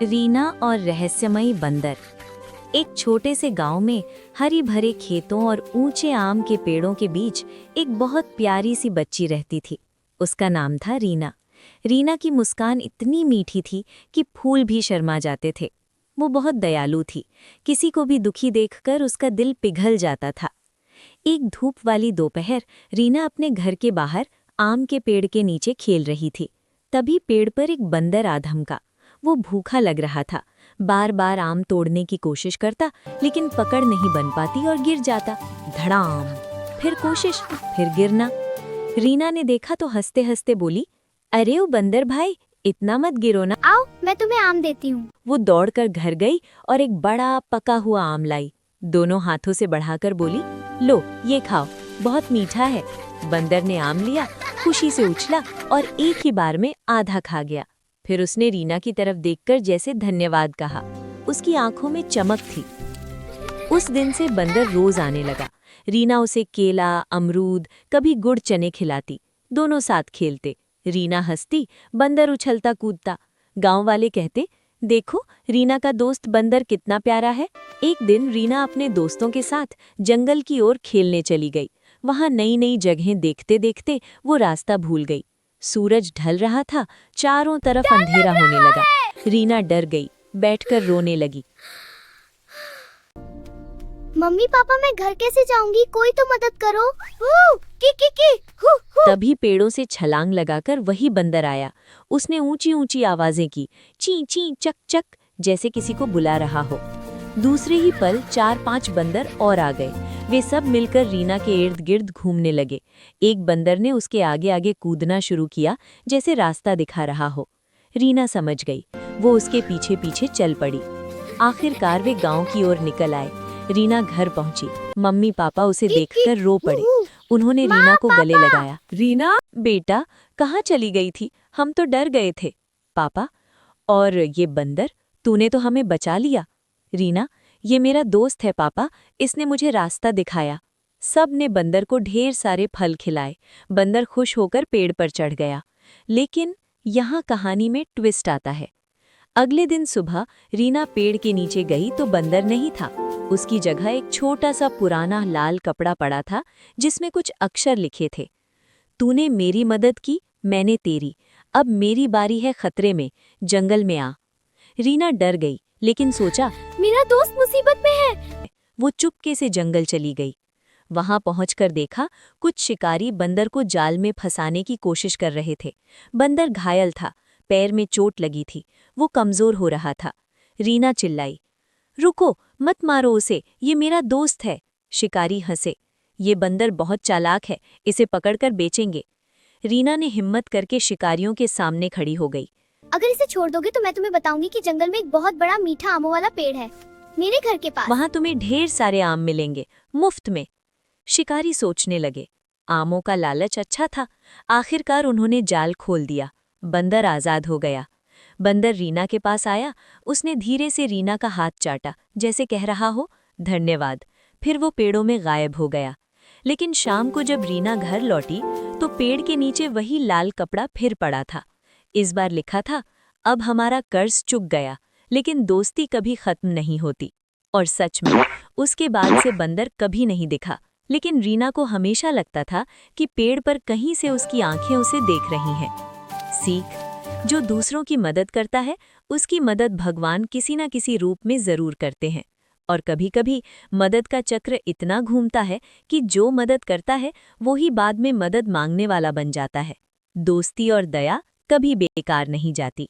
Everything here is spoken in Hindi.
रीना और रहस्यमयी बंदर। एक छोटे से गांव में हरी भरे खेतों और ऊंचे आम के पेड़ों के बीच एक बहुत प्यारी सी बच्ची रहती थी। उसका नाम था रीना। रीना की मुस्कान इतनी मीठी थी कि फूल भी शर्मा जाते थे। वो बहुत दयालु थी। किसी को भी दुखी देखकर उसका दिल पिघल जाता था। एक धूप वाली दोपहर रीना अपने घर के बाहर आम के पेड़ के नीचे खेल रही थी। तभी पेड़ पर एक बंदर आ धमका। वो भूखा लग रहा था। बार बार आम तोड़ने की कोशिश करता, लेकिन पकड़ नहीं बन पाती और गिर जाता। धड़ाम, फिर कोशिश, फिर गिरना। रीना ने देखा तो हंसते हंसते बोली, अरे ओ बंदर भाई, इतना मत गिरो ना। आओ, मैं तुम्हें आम देती हूँ। वो दौड़कर घर गई और एक बड़ा पका हुआ आम लाई। दोनों हाथों से बढ़ाकर बोली, लो ये खाओ, बहुत मीठा है। बंदर ने आम लिया, खुशी से उछला और एक ही बार में आधा खा गया। फिर उसने रीना की तरफ देखकर जैसे धन्यवाद कहा। उसकी आंखों में चमक थी। उस दिन से बंदर रोज आने लगा। रीना उसे केला, अमरूद, कभी गुड़ चने खिलाती। दोनों साथ खेलते। रीना हंसती, बंदर उछलता कूदता। गांव वाले कहते, देखो रीना का दोस्त बंदर कितना प्यारा है। एक दिन रीना अपने दोस्तों के साथ जंगल की ओर खेलने चली गई। वहां नई नई जगहें देखते देखते वो रास्ता भूल गई। सूरज ढल रहा था, चारों तरफ अंधेरा होने लगा। रीना डर गई, बैठकर रोने लगी। मम्मी पापा, मैं घर कैसे जाऊंगी? कोई तो मदद करो। की हु, हु। तभी पेड़ों से छलांग लगाकर वही बंदर आया। उसने ऊंची ऊंची आवाजें की, ची ची चक चक, जैसे किसी को बुला रहा हो। दूसरे ही पल 4-5 बंदर और आ गए। वे सब मिलकर रीना के इर्द गिर्द घूमने लगे। एक बंदर ने उसके आगे आगे कूदना शुरू किया, जैसे रास्ता दिखा रहा हो। रीना समझ गई। वो उसके पीछे पीछे चल पड़ी। आखिरकार वे गांव की ओर निकल आए। रीना घर पहुंची। मम्मी पापा उसे देखकर रो पड़े। उन्होंने रीना को गले लगाया। रीना बेटा, कहाँ चली गई थी? हम तो डर गए थे। पापा, और ये बंदर, तूने तो हमें बचा लिया। रीना, ये मेरा दोस्त है पापा, इसने मुझे रास्ता दिखाया। सब ने बंदर को ढेर सारे फल खिलाए। बंदर खुश होकर पेड़ पर चढ़ गया। लेकिन यहाँ कहानी में ट्विस्ट आता है। अगले दिन सुबह रीना पेड़ के नीचे गई तो बंदर नहीं था। उसकी जगह एक छोटा सा पुराना लाल कपड़ा पड़ा था, जिसमें कुछ अक्षर लिखे थे। तूने मेरी मदद की, मैंने तेरी। अब मेरी बारी है खतरे में, जंगल में आ। रीना डर गई, लेकिन सोचा, मेरा दोस्त मुसीबत में है। वो चुपके से जंगल चली गई। वहां पहुंचकर देखा, कुछ शिकारी बंदर को जाल में फंसाने की कोशिश कर रहे थे। बंदर घायल था, पैर में चोट लगी थी, वो कमजोर हो रहा था। रीना चिल्लाई, रुको, मत मारो उसे, ये मेरा दोस्त है। शिकारी हंसे, ये बंदर बहुत चालाक है, इसे पकड़कर बेचेंगे। रीना ने हिम्मत करके शिकारियों के सामने खड़ी हो गई। अगर इसे छोड़ दोगे तो मैं तुम्हें बताऊंगी कि जंगल में एक बहुत बड़ा मीठा आमों वाला पेड़ है, मेरे घर के पास। वहां तुम्हें ढेर सारे आम मिलेंगे, मुफ्त में। शिकारी सोचने लगे। आमों का लालच अच्छा था। आखिरकार उन्होंने जाल खोल दिया। बंदर आजाद हो गया। बंदर रीना के पास आया। उसने धीरे से रीना का हाथ चाटा, जैसे कह रहा हो, धन्यवाद। फिर वो पेड़ों में गायब हो गया। लेकिन शाम को जब रीना घर लौटी तो पेड़ के नीचे वही लाल कपड़ा फिर पड़ा था। इस बार लिखा था, अब हमारा कर्ज चुक गया, लेकिन दोस्ती कभी खत्म नहीं होती। और सच में उसके बाद से बंदर कभी नहीं दिखा। लेकिन रीना को हमेशा लगता था कि पेड़ पर कहीं से उसकी आंखें उसे देख रही हैं। सीख, जो दूसरों की मदद करता है, उसकी मदद भगवान किसी न किसी रूप में जरूर करते हैं। और कभी-कभी मदद का चक्र इतना घूमता है कि जो मदद करता है वो ही बाद में मदद मांगने वाला बन जाता है। दोस्ती और दया कभी बेकार नहीं जाती।